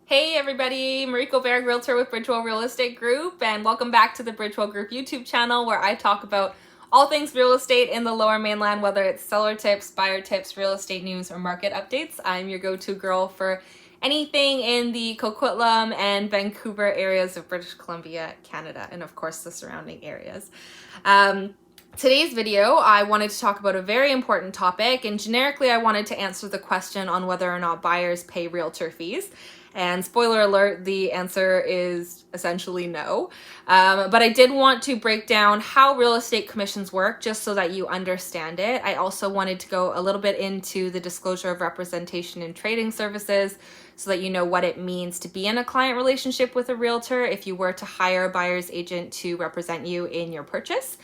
Hey everybody, Mariko, Realtor with Bridgewell Real Estate Group, and welcome back to the Bridgewell Group YouTube channel where I talk about all things real estate in the Lower Mainland, whether it's seller tips, buyer tips, real estate news, or market updates. I'm your go-to girl for anything in the Coquitlam and Vancouver areas of British Columbia, Canada, and of course the surrounding areas. Today's video, I wanted to talk about a very important topic, and generically I wanted to answer the question on whether or not buyers pay realtor fees. And spoiler alert, the answer is essentially no. But I did want to break down how real estate commissions work just so that you understand it. I also wanted to go a little bit into the disclosure of representation in trading services so that you know what it means to be in a client relationship with a realtor if you were to hire a buyer's agent to represent you in your purchase.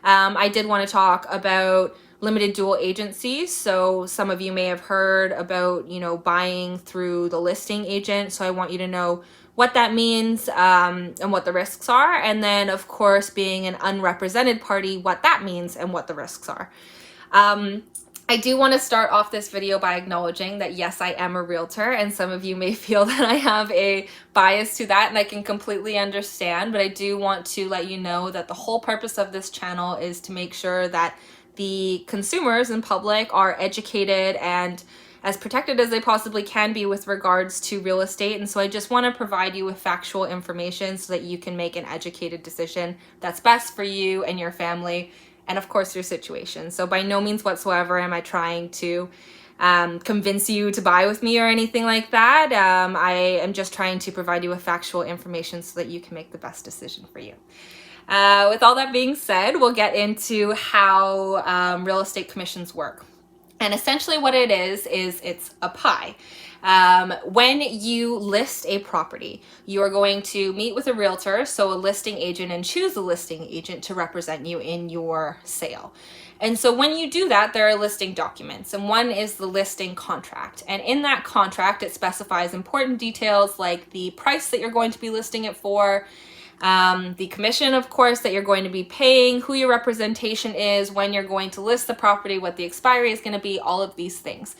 I did want to talk about limited dual agency. So some of you may have heard about, buying through the listing agent. So I want you to know what that means and what the risks are. And then, of course, being an unrepresented party, what that means and what the risks are. I do want to start off this video by acknowledging that yes, I am a realtor, and some of you may feel that I have a bias to that, and I can completely understand, but I do want to let you know that the whole purpose of this channel is to make sure that the consumers and public are educated and as protected as they possibly can be with regards to real estate. And so I just want to provide you with factual information so that you can make an educated decision that's best for you and your family and of course your situation. So by no means whatsoever am I trying to convince you to buy with me or anything like that. I am just trying to provide you with factual information so that you can make the best decision for you. With all that being said, we'll get into how real estate commissions work. And essentially what it is it's a pie. When you list a property, you are going to meet with a realtor, so a listing agent, and choose a listing agent to represent you in your sale. And so when you do that, there are listing documents, and one is the listing contract. And in that contract, it specifies important details like the price that you're going to be listing it for, the commission, of course, that you're going to be paying, who your representation is, when you're going to list the property, what the expiry is going to be, all of these things.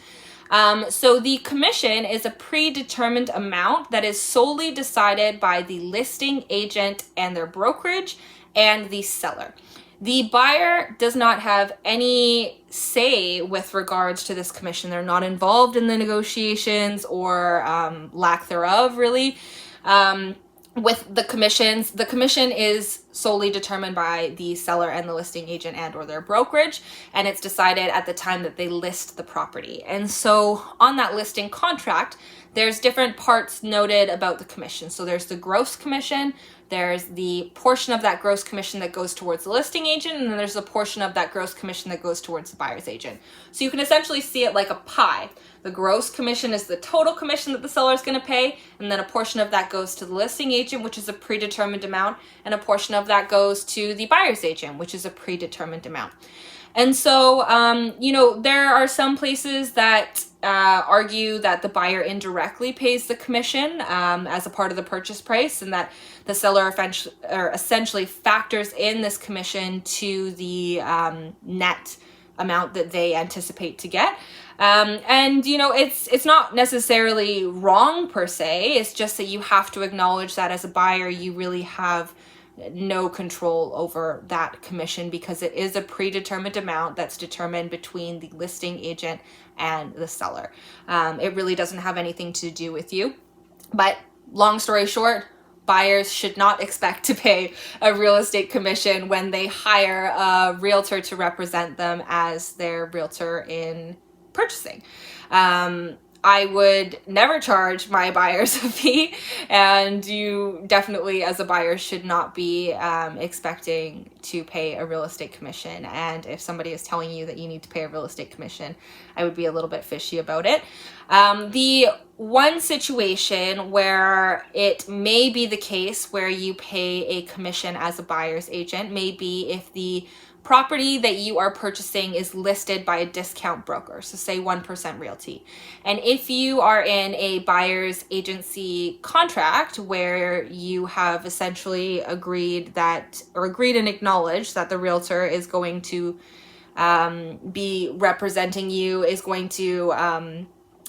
So the commission is a predetermined amount that is solely decided by the listing agent and their brokerage and the seller. The buyer does not have any say with regards to this commission. They're not involved in the negotiations or lack thereof, really. With the commissions, the commission is solely determined by the seller and the listing agent and or their brokerage, and it's decided at the time that they list the property. And so on that listing contract, there's different parts noted about the commission. So there's the gross commission, there's the portion of that gross commission that goes towards the listing agent, and then there's a portion of that gross commission that goes towards the buyer's agent. So you can essentially see it like a pie. The gross commission is the total commission that the seller is going to pay, and then a portion of that goes to the listing agent, which is a predetermined amount, and a portion of that goes to the buyer's agent, which is a predetermined amount. And so, there are some places that argue that the buyer indirectly pays the commission as a part of the purchase price, and that the seller essentially factors in this commission to the net amount that they anticipate to get. It's not necessarily wrong per se. It's just that you have to acknowledge that as a buyer, you really have no control over that commission because it is a predetermined amount that's determined between the listing agent and the seller. It really doesn't have anything to do with you. But long story short, buyers should not expect to pay a real estate commission when they hire a realtor to represent them as their realtor in purchasing. I would never charge my buyers a fee, and you definitely as a buyer should not be expecting to pay a real estate commission. And if somebody is telling you that you need to pay a real estate commission, I would be a little bit fishy about it. The one situation where it may be the case where you pay a commission as a buyer's agent may be if the property that you are purchasing is listed by a discount broker, so say 1% Realty. And if you are in a buyer's agency contract where you have essentially agreed and acknowledged that the realtor is going to be representing you, is going to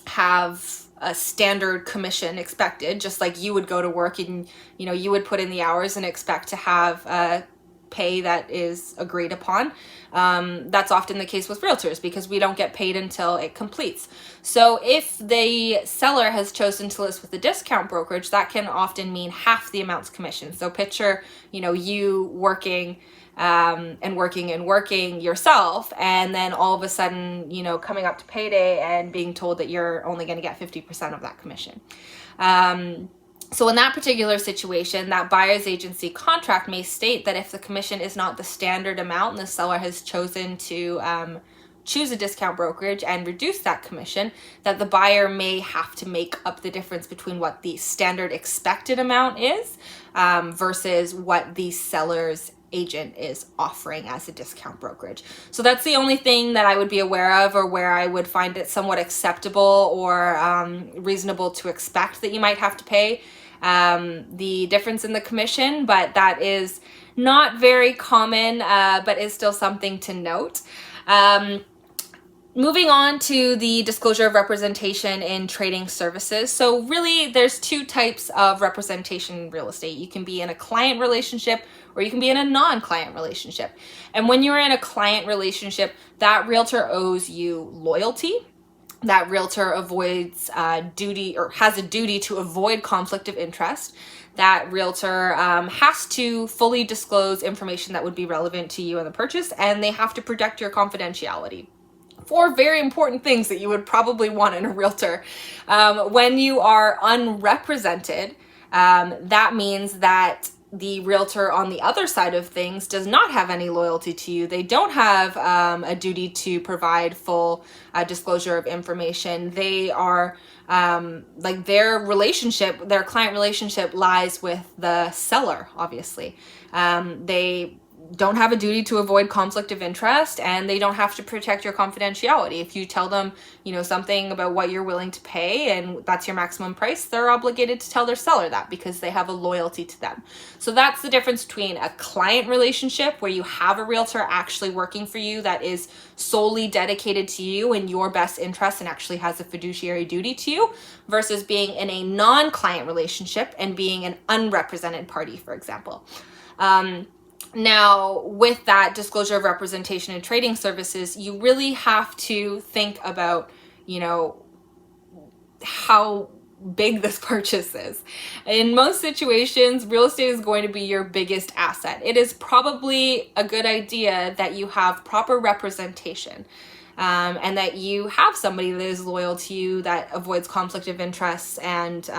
have a standard commission expected, just like you would go to work and, you know, you would put in the hours and expect to have pay that is agreed upon. That's often the case with realtors because we don't get paid until it completes. So if the seller has chosen to list with a discount brokerage, that can often mean half the amount's commission. So picture, you know, you working and working yourself, and then all of a sudden, you know, coming up to payday and being told that you're only going to get 50% of that commission. So in that particular situation, that buyer's agency contract may state that if the commission is not the standard amount and the seller has chosen to choose a discount brokerage and reduce that commission, that the buyer may have to make up the difference between what the standard expected amount is versus what the seller's agent is offering as a discount brokerage. So that's the only thing that I would be aware of, or where I would find it somewhat acceptable or reasonable to expect that you might have to pay the difference in the commission, but that is not very common, but is still something to note. Moving on to the disclosure of representation in trading services. So really there's two types of representation in real estate. You can be in a client relationship or you can be in a non-client relationship. And when you're in a client relationship, that realtor owes you loyalty. That realtor avoids duty or has a duty to avoid conflict of interest. That realtor has to fully disclose information that would be relevant to you in the purchase, and they have to protect your confidentiality. Four very important things that you would probably want in a realtor. When you are unrepresented, that means that the realtor on the other side of things does not have any loyalty to you. They don't have a duty to provide full disclosure of information. They are like their relationship, their client relationship lies with the seller, obviously. They don't have a duty to avoid conflict of interest, and they don't have to protect your confidentiality. If you tell them, you know, something about what you're willing to pay and that's your maximum price, they're obligated to tell their seller that because they have a loyalty to them. So that's the difference between a client relationship where you have a realtor actually working for you that is solely dedicated to you and your best interest and actually has a fiduciary duty to you, versus being in a non-client relationship and being an unrepresented party, for example. Now, with that disclosure of representation in trading services, you really have to think about, you know, how big this purchase is. In most situations, real estate is going to be your biggest asset. It is probably a good idea that you have proper representation. And that you have somebody that is loyal to you, that avoids conflict of interest and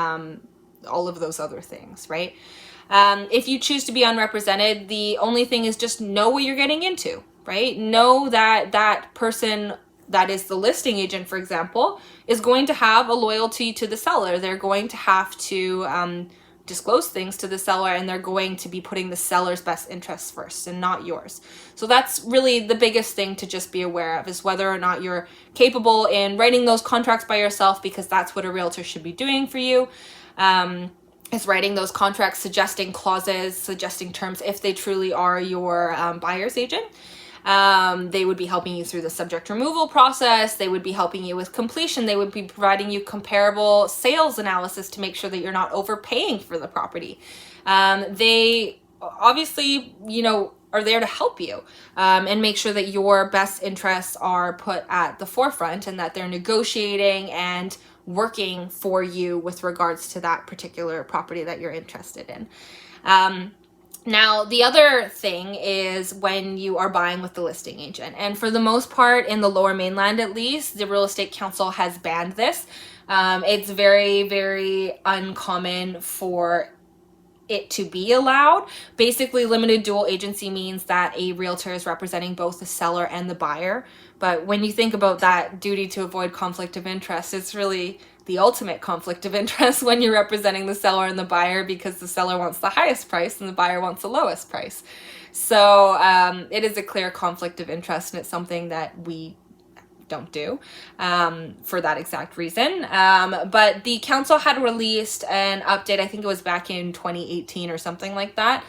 all of those other things, right? If you choose to be unrepresented, the only thing is just know what you're getting into, right? Know that that person that is the listing agent, for example, is going to have a loyalty to the seller. They're going to have to disclose things to the seller, and they're going to be putting the seller's best interests first and not yours. So that's really the biggest thing to just be aware of, is whether or not you're capable in writing those contracts by yourself, because that's what a realtor should be doing for you. Is writing those contracts, suggesting clauses, suggesting terms if they truly are your buyer's agent. They would be helping you through the subject removal process. They would be helping you with completion. They would be providing you comparable sales analysis to make sure that you're not overpaying for the property. They obviously, you know, are there to help you and make sure that your best interests are put at the forefront and that they're negotiating and working for you with regards to that particular property that you're interested in. Now, the other thing is when you are buying with the listing agent. And for the most part, in the Lower Mainland at least, the Real Estate Council has banned this. It's very, very uncommon for it to be allowed. Basically, limited dual agency means that a realtor is representing both the seller and the buyer. But when you think about that duty to avoid conflict of interest, it's really the ultimate conflict of interest when you're representing the seller and the buyer, because the seller wants the highest price and the buyer wants the lowest price. So it is a clear conflict of interest, and it's something that we don't do for that exact reason. But the council had released an update, I think it was back in 2018 or something like that,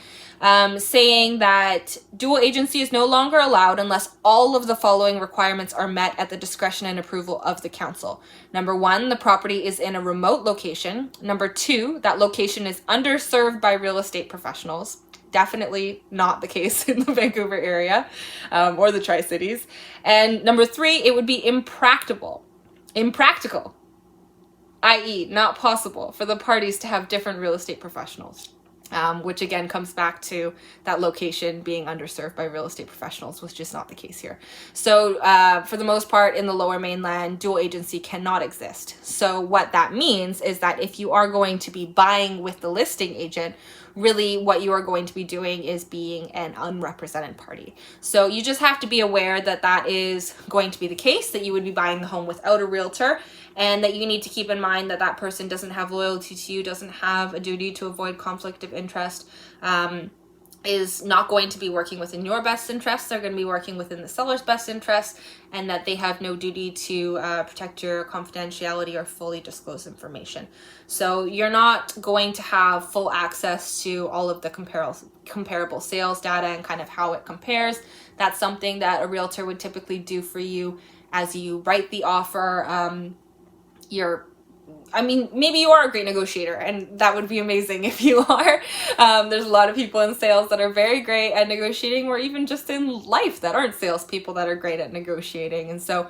saying that dual agency is no longer allowed unless all of the following requirements are met at the discretion and approval of the council. Number 1, the property is in a remote location. Number 2, that location is underserved by real estate professionals. Definitely not the case in the Vancouver area or the Tri-Cities. And number 3, it would be impractical, i.e. not possible for the parties to have different real estate professionals. Which again comes back to that location being underserved by real estate professionals, which is not the case here. So for the most part in the Lower Mainland, dual agency cannot exist. So what that means is that if you are going to be buying with the listing agent, really what you are going to be doing is being an unrepresented party. So you just have to be aware that that is going to be the case, that you would be buying the home without a realtor, and that you need to keep in mind that that person doesn't have loyalty to you, doesn't have a duty to avoid conflict of interest, is not going to be working within your best interest. They're going to be working within the seller's best interest, and that they have no duty to protect your confidentiality or fully disclose information. So you're not going to have full access to all of the comparable sales data and kind of how it compares. That's something that a realtor would typically do for you as you write the offer. Maybe you are a great negotiator, and that would be amazing if you are. There's a lot of people in sales that are very great at negotiating, or even just in life that aren't salespeople that are great at negotiating. And so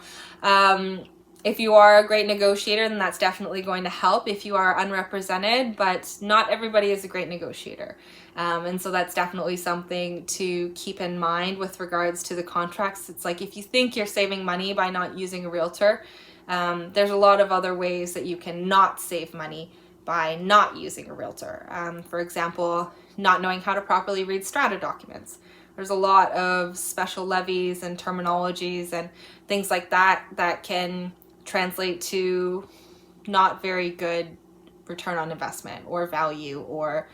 if you are a great negotiator, then that's definitely going to help if you are unrepresented, but not everybody is a great negotiator. And so that's definitely something to keep in mind with regards to the contracts. It's like if you think you're saving money by not using a realtor, there's a lot of other ways that you can not save money by not using a realtor. For example, not knowing how to properly read strata documents. There's a lot of special levies and terminologies and things like that that can translate to not very good return on investment or value, or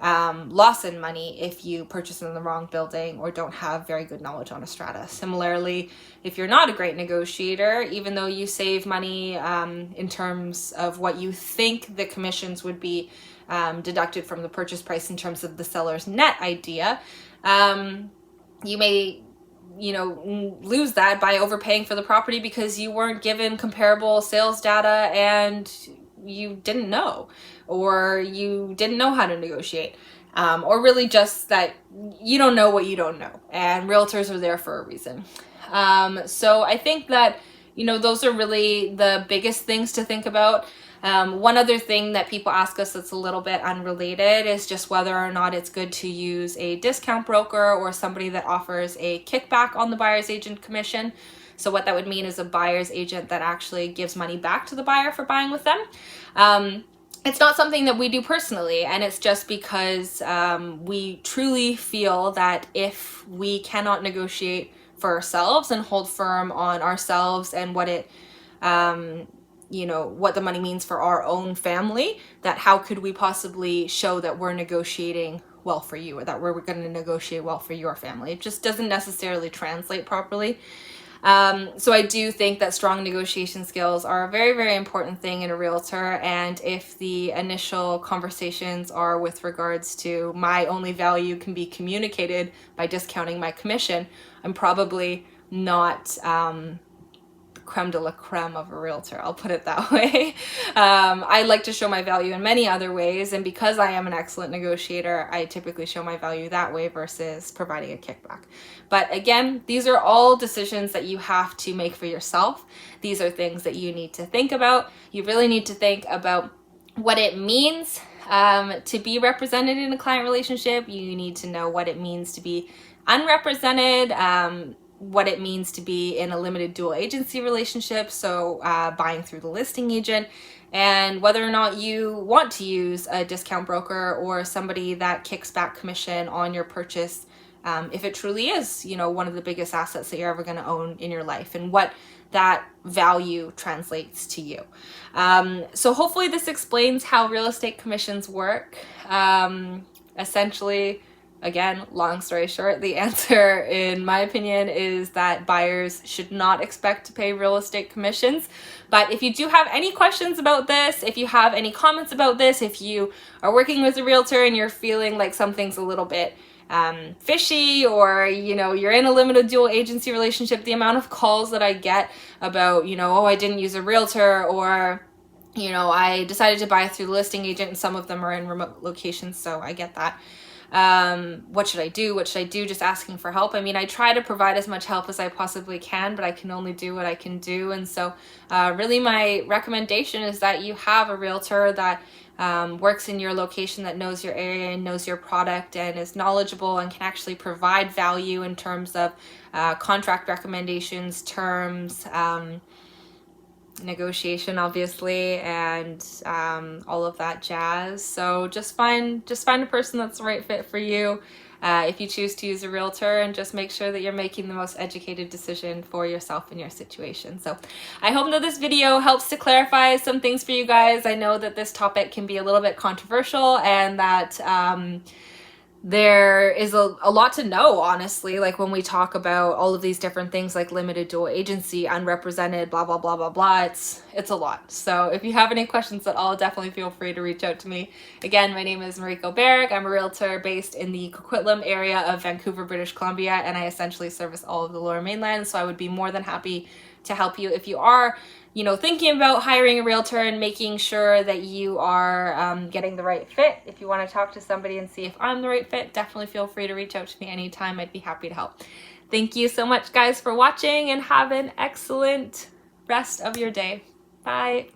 loss in money if you purchase in the wrong building or don't have very good knowledge on a strata. Similarly, if you're not a great negotiator, even though you save money in terms of what you think the commissions would be deducted from the purchase price in terms of the seller's net idea, you may lose that by overpaying for the property because you weren't given comparable sales data and you didn't know, or you didn't know how to negotiate, or really just that you don't know what you don't know, and realtors are there for a reason. So I think that those are really the biggest things to think about. One other thing that people ask us that's a little bit unrelated is just whether or not it's good to use a discount broker or somebody that offers a kickback on the buyer's agent commission. So what that would mean is a buyer's agent that actually gives money back to the buyer for buying with them. It's not something that we do personally, and it's just because we truly feel that if we cannot negotiate for ourselves and hold firm on ourselves and what it what the money means for our own family, that how could we possibly show that we're negotiating well for you, or that we're going to negotiate well for your family? It just doesn't necessarily translate properly. So I do think that strong negotiation skills are a very, very important thing in a realtor. And if the initial conversations are with regards to my only value can be communicated by discounting my commission, I'm probably not creme de la creme of a realtor, I'll put it that way. I like to show my value in many other ways, and because I am an excellent negotiator, I typically show my value that way versus providing a kickback. But again, these are all decisions that you have to make for yourself. These are things that you need to think about. You really need to think about what it means to be represented in a client relationship. You need to know what it means to be unrepresented, what it means to be in a limited dual agency relationship, so buying through the listing agent, and whether or not you want to use a discount broker or somebody that kicks back commission on your purchase, if it truly is, one of the biggest assets that you're ever going to own in your life, and what that value translates to you. So hopefully this explains how real estate commissions work. Essentially, again, long story short, the answer, in my opinion, is that buyers should not expect to pay real estate commissions. But if you do have any questions about this, if you have any comments about this, if you are working with a realtor and you're feeling like something's a little bit fishy, or you're in a limited dual agency relationship, the amount of calls that I get about, oh, I didn't use a realtor, or I decided to buy through the listing agent, and some of them are in remote locations, so I get that. What should I do? What should I do? Just asking for help. I mean, I try to provide as much help as I possibly can, but I can only do what I can do. And so really my recommendation is that you have a realtor that works in your location, that knows your area and knows your product and is knowledgeable and can actually provide value in terms of contract recommendations, terms, negotiation, obviously, and all of that jazz. So just find a person that's the right fit for you if you choose to use a realtor, and just make sure that you're making the most educated decision for yourself and your situation. So I hope that this video helps to clarify some things for you guys. I know that this topic can be a little bit controversial, and that there is a lot to know, honestly, like when we talk about all of these different things like limited dual agency, unrepresented, blah, blah, blah, blah, blah. It's a lot. So if you have any questions at all, definitely feel free to reach out to me. Again, my name is Mariko Berg. I'm a realtor based in the Coquitlam area of Vancouver, British Columbia, and I essentially service all of the Lower Mainland. So I would be more than happy to help you if you are thinking about hiring a realtor and making sure that you are getting the right fit. If you want to talk to somebody and see if I'm the right fit, definitely feel free to reach out to me anytime. I'd be happy to help. Thank you so much, guys, for watching, and have an excellent rest of your day. Bye.